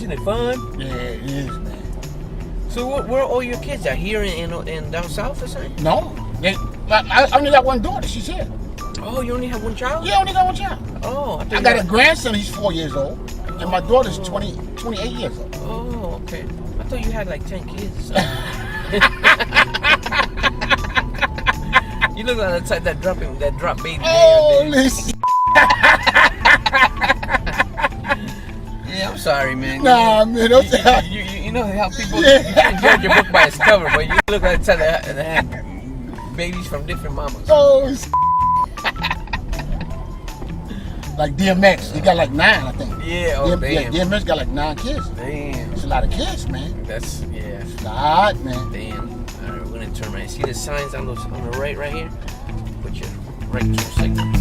Isn't it fun? Yeah, it is, man. So where are all your kids at? Here in down south or something? No, I only got one daughter. She's here. Oh, you only have one child? Yeah, I only got one child. Oh, I got a grandson. He's 4 years old, and my daughter's 28 years old. Oh, okay. I thought you had like 10 kids. You look like the type that drop baby. Holy shit. Yeah, I'm sorry, man. Nah, man, don't say. You know how people you can judge your book by its cover, but you look like the type that have babies from different mamas. Oh, shit. Like DMX, he got like 9, I think. Yeah, oh damn. DMX got like 9 kids. Damn. It's a lot of kids, man. That's It's a lot, man. Damn. Alright, we're gonna turn right. See the signs on the right here? Put your right 2 seconds.